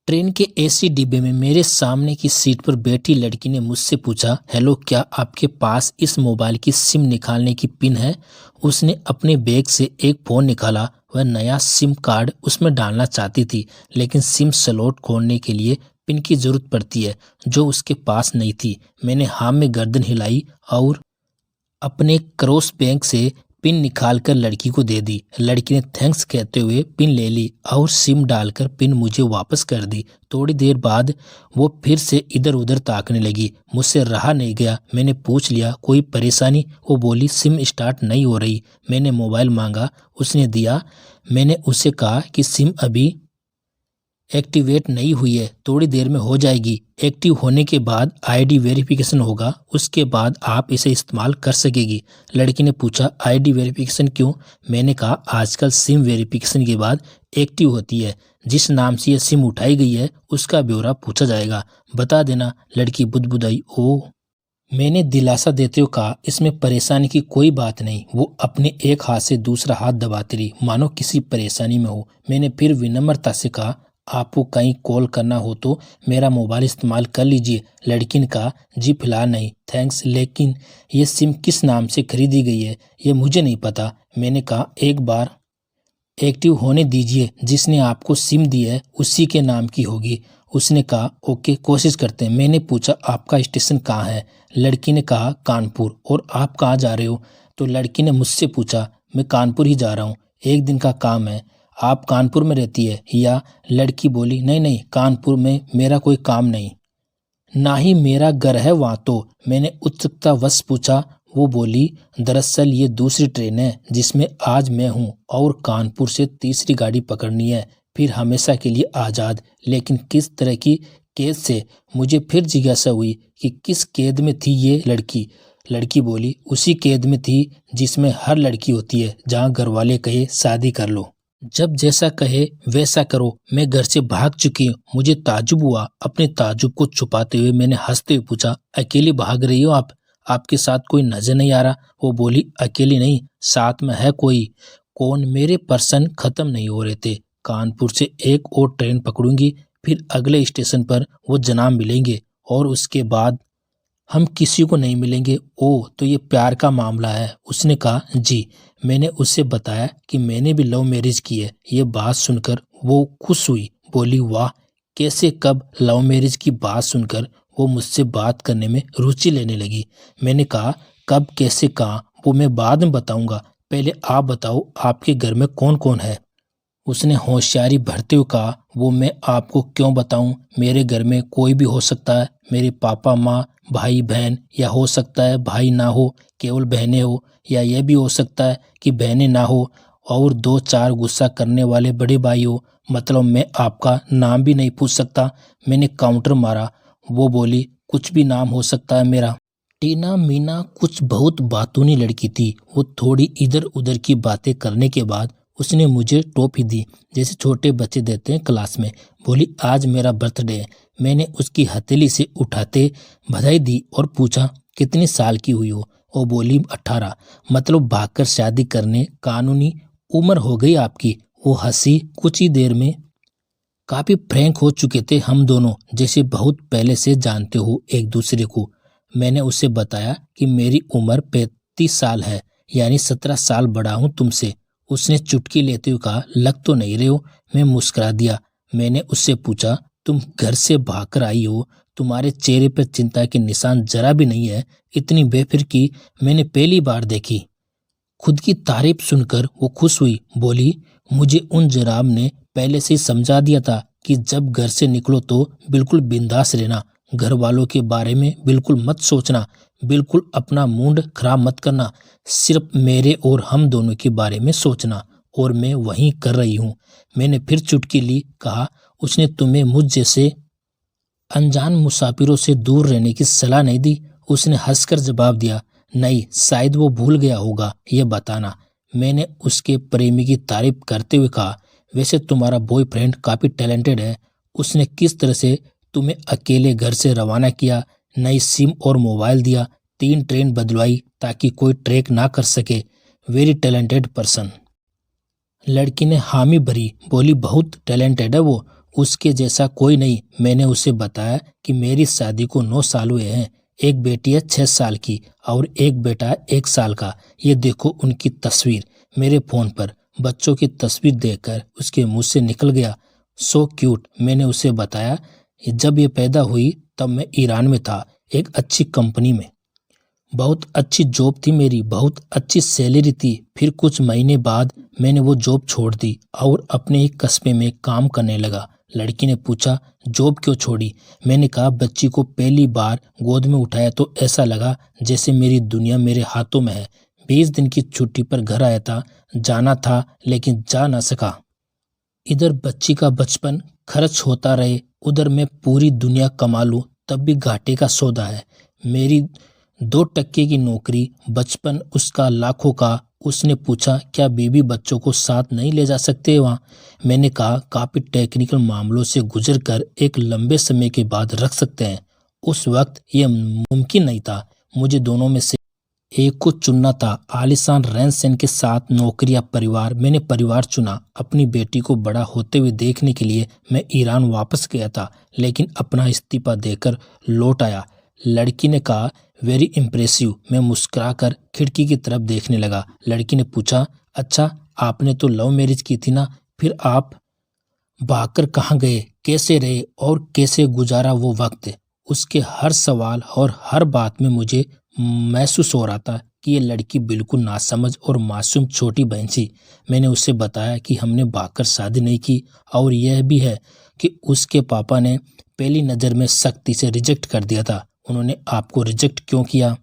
Train के AC डिब्बे में मेरे सामने की सीट पर बैठी लड़की ने मुझसे पूछा, हेलो, क्या आपके पास इस मोबाइल की सिम निकालने की पिन है? उसने अपने बैग से एक फ़ोन निकाला। वह नया सिम कार्ड उसमें डालना चाहती थी, लेकिन सिम स्लॉट खोलने के लिए पिन की ज़रूरत पड़ती है, जो उसके पास नहीं थी। मैंने हाँ में गर्दन हिलाई और अपने क्रॉस बैंक से पिन निकालकर लड़की को दे दी। लड़की ने थैंक्स कहते हुए पिन ले ली और सिम डालकर पिन मुझे वापस कर दी। थोड़ी देर बाद वो फिर से इधर उधर ताकने लगी। मुझसे रहा नहीं गया। मैंने पूछ लिया, कोई परेशानी? वो बोली, सिम स्टार्ट नहीं हो रही। मैंने मोबाइल मांगा, उसने दिया। मैंने उसे कहा कि सिम अभी एक्टिवेट नहीं हुई है, थोड़ी देर में हो जाएगी। एक्टिव होने के बाद आईडी वेरिफिकेशन होगा, उसके बाद आप इसे इस्तेमाल कर सकेगी। लड़की ने पूछा, आईडी वेरिफिकेशन क्यों? मैंने कहा, आजकल सिम वेरिफिकेशन के बाद एक्टिव होती है। जिस नाम से ये सिम उठाई गई है उसका ब्यौरा पूछा जाएगा, बता देना। लड़की बुदबुदाई। ओ, मैंने दिलासा देते हुए कहा, इसमें परेशानी की कोई बात नहीं। वो अपने एक हाथ से दूसरा हाथ दबाती रही, मानो किसी परेशानी में हो। मैंने फिर विनम्रता से कहा, आपको कहीं कॉल करना हो तो मेरा मोबाइल इस्तेमाल कर लीजिए। लड़की ने कहा, जी फिलहाल नहीं, थैंक्स, लेकिन ये सिम किस नाम से खरीदी गई है ये मुझे नहीं पता। मैंने कहा, एक बार एक्टिव होने दीजिए, जिसने आपको सिम दी है उसी के नाम की होगी। उसने कहा, ओके, कोशिश करते हैं। मैंने पूछा, आपका स्टेशन कहाँ है? लड़की ने कहा, कानपुर। और आप कहाँ जा रहे हो? तो लड़की ने मुझसे पूछा, मैं कानपुर ही जा रहा हूँ, एक दिन का काम है। आप कानपुर में रहती है या? लड़की बोली, नहीं नहीं, कानपुर में मेरा कोई काम नहीं, ना ही मेरा घर है वहाँ तो। मैंने उत्सुकतावश पूछा। वो बोली, दरअसल ये दूसरी ट्रेन है जिसमें आज मैं हूँ और कानपुर से तीसरी गाड़ी पकड़नी है, फिर हमेशा के लिए आज़ाद। लेकिन किस तरह की कैद से? मुझे फिर जिज्ञासा हुई कि किस कैद में थी ये लड़की। लड़की बोली, उसी कैद में थी जिसमें हर लड़की होती है, जहाँ घर वाले कहे शादी कर लो, जब जैसा कहे वैसा करो। मैं घर से भाग चुकी हूँ। मुझे ताज्जुब हुआ। अपने ताज्जुब को छुपाते हुए मैंने हंसते हुए पूछा, अकेली भाग रही हो आप? आपके साथ कोई नजर नहीं आ रहा? वो बोली, अकेली नहीं, साथ में है कोई। कौन? मेरे पर्सन खत्म नहीं हो रहे थे। कानपुर से एक और ट्रेन पकड़ूंगी, फिर अगले स्टेशन पर वो जनाब मिलेंगे और उसके बाद हम किसी को नहीं मिलेंगे। ओ, तो ये प्यार का मामला है? उसने कहा, जी। मैंने उससे बताया कि मैंने भी लव मैरिज की है। ये बात सुनकर वो खुश हुई, बोली, वाह, कैसे, कब? लव मैरिज की बात सुनकर वो मुझसे बात करने में रुचि लेने लगी। मैंने कहा, कब, कैसे, कहाँ? वो मैं बाद में बताऊंगा, पहले आप बताओ, आपके घर में कौन कौन है? उसने होशियारी भरते हुए कहा, वो मैं आपको क्यों बताऊं? मेरे घर में कोई भी हो सकता है, मेरे पापा माँ, भाई बहन, या हो सकता है भाई ना हो, केवल बहनें हो, या यह भी हो सकता है कि बहनें ना हो और दो चार गुस्सा करने वाले बड़े भाई हो। मतलब मैं आपका नाम भी नहीं पूछ सकता? मैंने काउंटर मारा। वो बोली, कुछ भी नाम हो सकता है मेरा। टीना मीना कुछ बहुत बातूनी लड़की थी। वो थोड़ी इधर उधर की बातें करने के बाद उसने मुझे टॉफी दी, जैसे छोटे बच्चे देते हैं क्लास में। बोली, आज मेरा बर्थडे है। मैंने उसकी हथेली से उठाते बधाई दी और पूछा, कितने साल की हुई हो? वो बोली, 18। मतलब भागकर शादी करने कानूनी उम्र हो गई आपकी? वो हंसी। कुछ ही देर में काफी फ्रैंक हो चुके थे हम दोनों, जैसे बहुत पहले से जानते हो एक दूसरे को। मैंने उसे बताया कि मेरी उम्र 35 साल है, यानी 17 साल बड़ा हूं तुमसे। उसने चुटकी लेते हुए कहा, लग तो नहीं रहे हो। मैं मुस्कुरा दिया। मैंने उससे पूछा, तुम घर से भागकर आई हो, तुम्हारे चेहरे पर चिंता के निशान जरा भी नहीं है। इतनी बेफिक्री मैंने पहली बार देखी। खुद की तारीफ सुनकर वो खुश हुई, बोली, मुझे उन जनाब ने पहले से ही समझा दिया था कि जब घर से निकलो तो बिल्कुल बिंदास रहना, घर वालों के बारे में बिल्कुल मत सोचना, बिल्कुल अपना मूड खराब मत करना, सिर्फ मेरे और हम दोनों के बारे में सोचना। और मैं वही कर रही हूँ। मैंने फिर चुटकी ली। कहा, उसने तुम्हें मुझ जैसे अनजान मुसाफिरों से दूर रहने की सलाह नहीं दी? उसने हंसकर जवाब दिया, नहीं, शायद वो भूल गया होगा ये बताना। मैंने उसके प्रेमी की तारीफ करते हुए कहा, वैसे तुम्हारा बॉयफ्रेंड काफी टैलेंटेड है। उसने किस तरह से तुम्हें अकेले घर से रवाना किया, नई सिम और मोबाइल दिया, 3 ट्रेन बदलवाई ताकि कोई ट्रैक ना कर सके। Very talented person. लड़की ने हामी भरी, बोली, बहुत टैलेंटेड है वो। उसके जैसा कोई नहीं। मैंने उसे बताया कि मेरी शादी को 9 साल हुए हैं, एक बेटी है 6 साल की और एक बेटा है 1 साल का। ये देखो उनकी तस्वीर मेरे फ़ोन पर। बच्चों की तस्वीर देखकर उसके मुंह से निकल गया, सो क्यूट। मैंने उसे बताया जब ये पैदा हुई तब मैं ईरान में था, एक अच्छी कंपनी में। बहुत अच्छी जॉब थी मेरी, बहुत अच्छी सैलरी थी। फिर कुछ महीने बाद मैंने वो जॉब छोड़ दी और अपने ही कस्बे में काम करने लगा। लड़की ने पूछा, जॉब क्यों छोड़ी? मैंने कहा, बच्ची को पहली बार गोद में उठाया तो ऐसा लगा जैसे मेरी दुनिया मेरे हाथों में है। 20 दिन की छुट्टी पर घर आया था, जाना था लेकिन जा ना सका। इधर बच्ची का बचपन खर्च होता रहे, उधर मैं पूरी दुनिया कमा लूं तब भी घाटे का सौदा है। मेरी 2 टके की नौकरी, बचपन उसका लाखों का। उसने पूछा, क्या बीवी बच्चों को साथ नहीं ले जा सकते वहाँ? मैंने कहा, काफ़ी टेक्निकल मामलों से गुजर कर एक लंबे समय के बाद रख सकते हैं। उस वक्त यह मुमकिन नहीं था। मुझे दोनों में से एक को चुनना था, आलीशान रहन सहन के साथ नौकरी या परिवार। मैंने परिवार चुना। अपनी बेटी को बड़ा होते हुए देखने के लिए मैं ईरान वापस गया था, लेकिन अपना इस्तीफा देकर लौट आया। लड़की ने कहा, वेरी इम्प्रेसिव। मैं मुस्कुराकर खिड़की की तरफ देखने लगा। लड़की ने पूछा, अच्छा आपने तो लव मैरिज की थी ना, फिर आप भागकर कहाँ गए, कैसे रहे और कैसे गुजारा वो वक्त? उसके हर सवाल और हर बात में मुझे महसूस हो रहा था कि ये लड़की बिल्कुल नासमझ और मासूम छोटी बहन थी। मैंने उसे बताया कि हमने भागकर शादी नहीं की और यह भी है कि उसके पापा ने पहली नज़र में सख्ती से रिजेक्ट कर दिया था। उन्होंने आपको रिजेक्ट क्यों किया?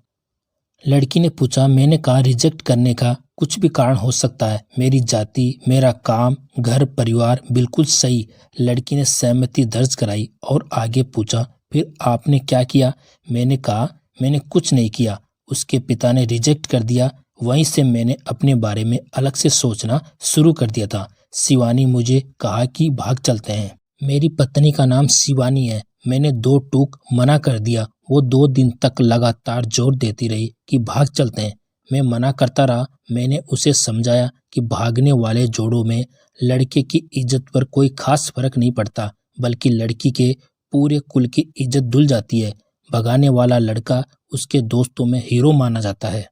लड़की ने पूछा। मैंने कहा, रिजेक्ट करने का कुछ भी कारण हो सकता है, मेरी जाति, मेरा काम, घर परिवार बिल्कुल सही। लड़की ने सहमति दर्ज कराई और आगे पूछा, फिर आपने क्या किया? मैंने कहा, मैंने कुछ नहीं किया। उसके पिता ने रिजेक्ट कर दिया। वहीं से मैंने अपने बारे में अलग से सोचना शुरू कर दिया था। शिवानी मुझे कहा कि भाग चलते हैं। मेरी पत्नी का नाम शिवानी है। मैंने 2 टूक मना कर दिया। वो 2 दिन तक लगातार जोर देती रही कि भाग चलते हैं। मैं मना करता रहा। मैंने उसे समझाया कि भागने वाले जोड़ों में लड़के की इज्जत पर कोई खास फर्क नहीं पड़ता, बल्कि लड़की के पूरे कुल की इज्जत धुल जाती है। भगाने वाला लड़का उसके दोस्तों में हीरो माना जाता है,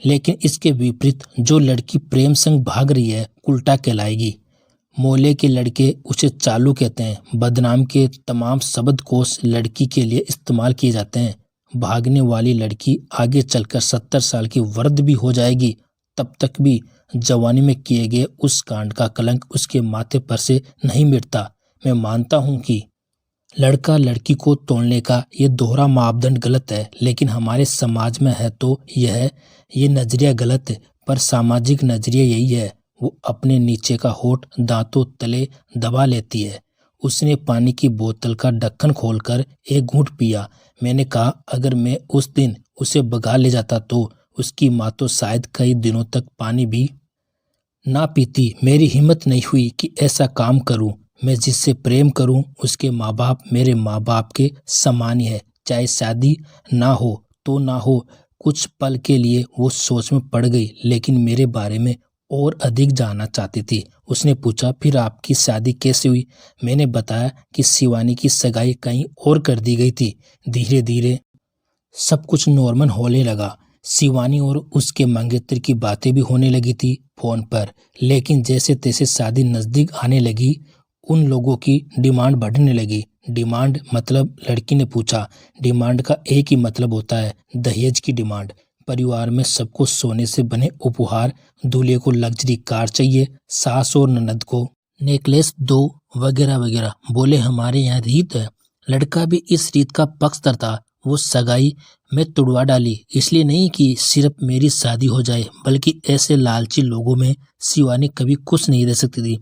लेकिन इसके विपरीत जो लड़की प्रेम संग भाग रही है उल्टा कहलाएगी। मोहल्ले के लड़के उसे चालू कहते हैं। बदनाम के तमाम शब्दकोश लड़की के लिए इस्तेमाल किए जाते हैं। भागने वाली लड़की आगे चलकर 70 साल की वृद्ध भी हो जाएगी, तब तक भी जवानी में किए गए उस कांड का कलंक उसके माथे पर से नहीं मिटता। मैं मानता हूँ कि लड़का लड़की को तोड़ने का ये दोहरा मापदंड गलत है, लेकिन हमारे समाज में है तो ये नजरिया गलत है। पर सामाजिक नजरिया यही है। वो अपने नीचे का होठ दांतों तले दबा लेती है। उसने पानी की बोतल का ढक्कन खोलकर एक घूंट पिया। मैंने कहा, अगर मैं उस दिन उसे भगा ले जाता तो उसकी माँ तो शायद कई दिनों तक पानी भी ना पीती। मेरी हिम्मत नहीं हुई कि ऐसा काम करूं। मैं जिससे प्रेम करूं उसके माँ बाप मेरे माँ बाप के समान ही है, चाहे शादी ना हो तो ना हो। कुछ पल के लिए वो सोच में पड़ गई, लेकिन मेरे बारे में और अधिक जानना चाहती थी। उसने पूछा, फिर आपकी शादी कैसे हुई? मैंने बताया कि शिवानी की सगाई कहीं और कर दी गई थी। धीरे धीरे सब कुछ नॉर्मल होने लगा। शिवानी और उसके मंगेतर की बातें भी होने लगी थी फोन पर, लेकिन जैसे तैसे शादी नज़दीक आने लगी, उन लोगों की डिमांड बढ़ने लगी। डिमांड मतलब? लड़की ने पूछा। डिमांड का एक ही मतलब होता है, दहेज की डिमांड। परिवार में सबको सोने से बने उपहार, दूल्हे को लग्जरी कार चाहिए, सास और ननद को नेकलेस दो, वगैरह वगैरह। बोले, हमारे यहाँ रीत है। लड़का भी इस रीत का पक्षधर था। वो सगाई में तुड़वा डाली, इसलिए नहीं कि सिर्फ मेरी शादी हो जाए, बल्कि ऐसे लालची लोगों में शिवानी कभी खुश नहीं रह सकती थी।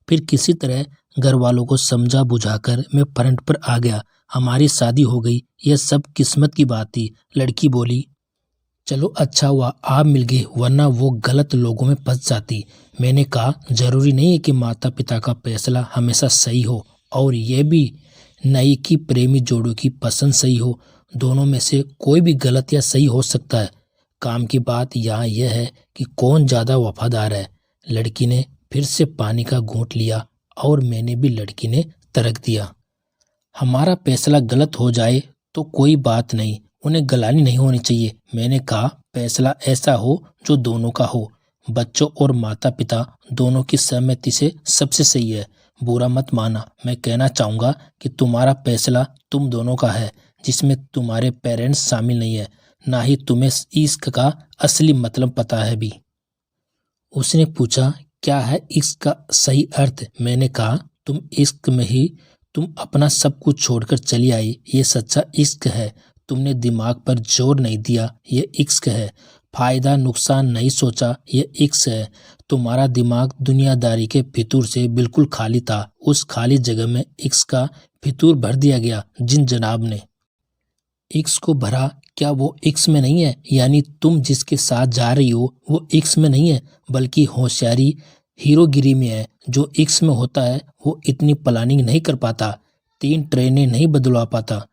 फिर किसी तरह घर वालों को समझा बुझाकर मैं फ्रंट पर आ गया। हमारी शादी हो गई। यह सब किस्मत की बात थी। लड़की बोली, चलो अच्छा हुआ आप मिल गए, वरना वो गलत लोगों में फंस जाती। मैंने कहा, जरूरी नहीं है कि माता पिता का फैसला हमेशा सही हो, और यह भी नहीं कि प्रेमी जोड़ों की पसंद सही हो। दोनों में से कोई भी गलत या सही हो सकता है। काम की बात यहाँ यह है कि कौन ज़्यादा वफादार है। लड़की ने फिर से पानी का घूंट लिया और मैंने भी। लड़की ने रख दिया। हमारा फैसला गलत हो जाए तो कोई बात नहीं, उन्हें गलानी नहीं होनी चाहिए। मैंने कहा फैसला ऐसा हो जो दोनों का हो, बच्चों और माता पिता दोनों की सहमति से सबसे सही है। बुरा मत माना, मैं कहना चाहूँगा कि तुम्हारा फैसला तुम दोनों का है, जिसमें तुम्हारे पेरेंट्स शामिल नहीं है, ना ही तुम्हें इश्क का असली मतलब पता है भी। उसने पूछा क्या है इश्क का सही अर्थ? मैंने कहा तुम इश्क में ही तुम अपना सब कुछ छोड़कर चली आई, ये सच्चा इश्क है। तुमने दिमाग पर जोर नहीं दिया, ये इश्क है। फायदा नुकसान नहीं सोचा, ये इश्क है। तुम्हारा दिमाग दुनियादारी के फितूर से बिल्कुल खाली था, उस खाली जगह में इश्क का फितूर भर दिया गया। जिन जनाब ने इश्क को भरा, क्या वो इश्क में नहीं है? यानी तुम जिसके साथ जा रही हो वो इश्क में नहीं है, बल्कि होशियारी हीरोगिरी में है। जो इश्क में होता है वो इतनी प्लानिंग नहीं कर पाता, 3 ट्रेनें नहीं बदलवा पाता,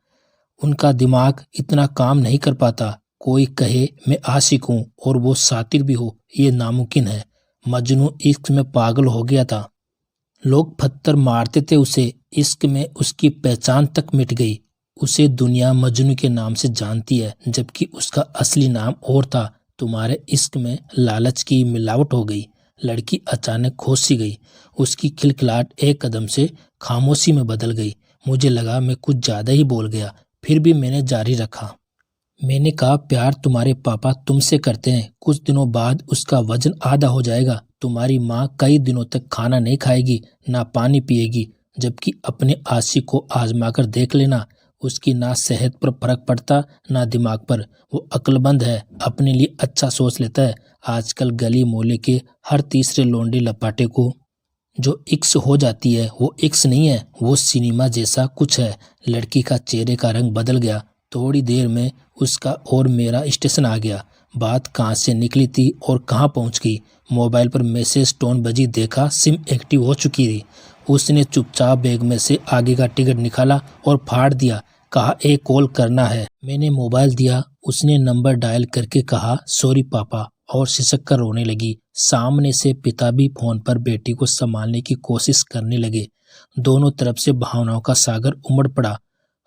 उनका दिमाग इतना काम नहीं कर पाता। कोई कहे मैं आशिक हूँ और वो सातिर भी हो, ये नामुमकिन है। मजनू इश्क में पागल हो गया था, लोग पत्थर मारते थे उसे, इश्क में उसकी पहचान तक मिट गई। उसे दुनिया मजनू के नाम से जानती है, जबकि उसका असली नाम और था। तुम्हारे इश्क में लालच की मिलावट हो गई। लड़की अचानक होश सी गई, उसकी खिलखिलाहट एक कदम से खामोशी में बदल गई। मुझे लगा मैं कुछ ज्यादा ही बोल गया, फिर भी मैंने जारी रखा। मैंने कहा प्यार तुम्हारे पापा तुमसे करते हैं, कुछ दिनों बाद उसका वजन आधा हो जाएगा। तुम्हारी माँ कई दिनों तक खाना नहीं खाएगी, ना पानी पिएगी, जबकि अपने आशिक को आजमा कर देख लेना। उसकी ना सेहत पर फर्क पड़ता, ना दिमाग पर। वो अक्लमंद है, अपने लिए अच्छा सोच लेता है। आजकल गली मोहल्ले के हर तीसरे लौंडे लपाटे को जो इक्स हो जाती है वो इक्स नहीं है, वो सिनेमा जैसा कुछ है। लड़की का चेहरे का रंग बदल गया। थोड़ी देर में उसका और मेरा स्टेशन आ गया। बात कहाँ से निकली थी और कहाँ पहुँच गई। मोबाइल पर मैसेज टोन बजी, देखा सिम एक्टिव हो चुकी थी। उसने चुपचाप बैग में से आगे का टिकट निकाला और फाड़ दिया। कहा एक कॉल करना है। मैंने मोबाइल दिया, उसने नंबर डायल करके कहा सॉरी पापा, और सिसक कर रोने लगी। सामने से पिता भी फोन पर बेटी को संभालने की कोशिश करने लगे। दोनों तरफ से भावनाओं का सागर उमड़ पड़ा।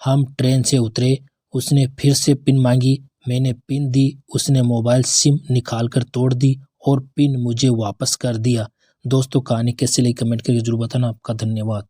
हम ट्रेन से उतरे। उसने फिर से पिन मांगी, मैंने पिन दी। उसने मोबाइल सिम निकाल कर तोड़ दी और पिन मुझे वापस कर दिया। दोस्तों कहानी कैसे लगी कमेंट करके जरूर बताना। आपका धन्यवाद।